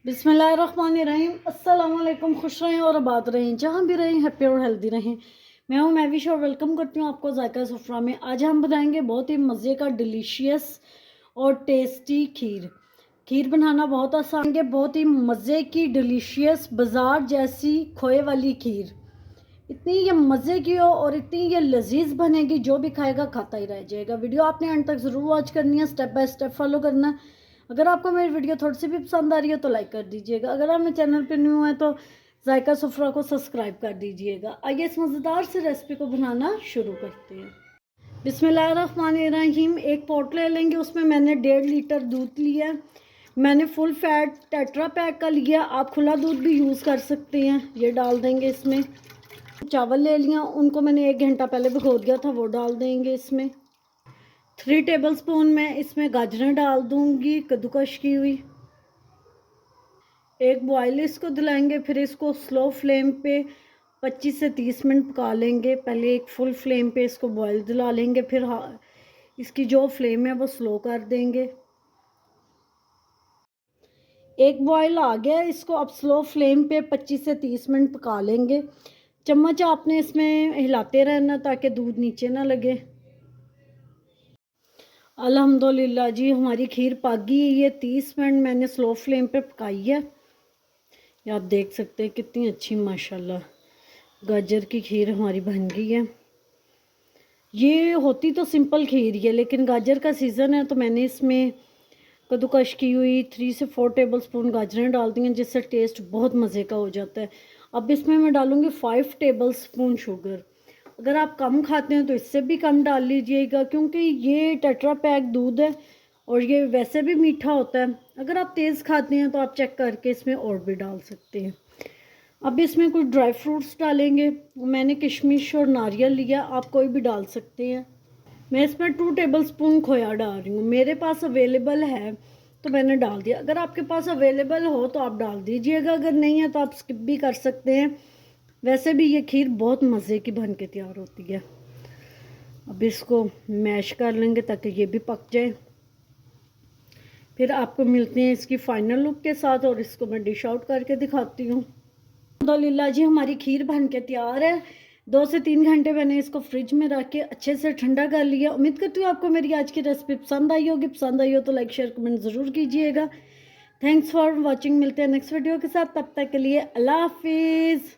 बिस्मिल्लाहिर्रहमानिर्रहीम। अस्सलाम वालेकुम। खुश रहें और आबाद रहें, जहाँ भी रहें हैप्पी और हेल्दी रहें। मैं हूँ मैविश और वेलकम करती हूँ आपको जायका सफ़रा में। आज हम बनाएंगे बहुत ही मज़े का डिलीशियस और टेस्टी खीर। खीर बनाना बहुत आसान है, बहुत ही मज़े की डिलीशियस बाज़ार जैसी खोए वाली खीर। इतनी ये मज़े की हो और इतनी ये लजीज बनेगी, जो भी खाएगा खाता ही रह जाएगा। वीडियो आपने एंड तक ज़रूर वॉच करनी है, स्टेप बाय स्टेप फॉलो करना है। अगर आपको मेरी वीडियो थोड़ी सी भी पसंद आ रही है तो लाइक कर दीजिएगा। अगर आप मेरे चैनल पर न्यू है तो जायका सफ़रा को सब्सक्राइब कर दीजिएगा। आइए इस मज़ेदार से रेसिपी को बनाना शुरू करते हैं। बिस्मिल्लाहिर्रहमानिर्रहीम। एक पॉट ले लेंगे, उसमें मैंने 1.5 लीटर दूध लिया है। मैंने फुल फैट टेट्रा पैक का लिया, आप खुला दूध भी यूज़ कर सकते हैं। ये डाल देंगे इसमें। चावल ले लिया, उनको मैंने 1 घंटा पहले भिगो दिया था, वो डाल देंगे इसमें। 3 टेबलस्पून मैं इसमें गाजरें डाल दूंगी कद्दूकश की हुई। एक बॉयल इसको दिलाएंगे, फिर इसको स्लो फ्लेम पे 25 से 30 मिनट पका लेंगे। पहले एक फुल फ्लेम पे इसको बॉयल दिला लेंगे, फिर इसकी जो फ्लेम है वो स्लो कर देंगे। एक बॉयल आ गया, इसको अब स्लो फ्लेम पे 25 से 30 मिनट पका लेंगे। चम्मच आपने इसमें हिलाते रहना ताकि दूध नीचे ना लगे। अल्हम्दुलिल्लाह जी, हमारी खीर पक गई है। ये 30 मिनट मैंने स्लो फ्लेम पे पकाई है। ये आप देख सकते हैं कितनी अच्छी माशाल्लाह गाजर की खीर हमारी बन गई है। ये होती तो सिंपल खीर ही है, लेकिन गाजर का सीज़न है तो मैंने इसमें कद्दूकश की हुई 3 से 4 टेबलस्पून गाजरें डाल दी हैं, जिससे टेस्ट बहुत मज़े का हो जाता है। अब इसमें मैं डालूँगी 5 टेबलस्पून शुगर। अगर आप कम खाते हैं तो इससे भी कम डाल लीजिएगा, क्योंकि ये टेट्रा पैक दूध है और ये वैसे भी मीठा होता है। अगर आप तेज़ खाते हैं तो आप चेक करके इसमें और भी डाल सकते हैं। अब इसमें कुछ ड्राई फ्रूट्स डालेंगे। मैंने किशमिश और नारियल लिया, आप कोई भी डाल सकते हैं। मैं इसमें 2 टेबलस्पून खोया डाल रही हूँ, मेरे पास अवेलेबल है तो मैंने डाल दिया। अगर आपके पास अवेलेबल हो तो आप डाल दीजिएगा, अगर नहीं है तो आप स्किप भी कर सकते हैं। वैसे भी ये खीर बहुत मज़े की बन के तैयार होती है। अब इसको मैश कर लेंगे ताकि ये भी पक जाए। फिर आपको मिलते हैं इसकी फाइनल लुक के साथ, और इसको मैं डिश आउट करके दिखाती हूँ। अल्हम्दुलिल्लाह जी, हमारी खीर बन के तैयार है। 2 से 3 घंटे मैंने इसको फ्रिज में रख के अच्छे से ठंडा कर लिया। उम्मीद करती हूँ आपको मेरी आज की रेसिपी पसंद आई होगी। पसंद आई हो तो लाइक शेयर कमेंट ज़रूर कीजिएगा। Thanks for watching. मिलते हैं नेक्स्ट वीडियो के साथ, तब तक के लिए अल्लाह हाफिज़।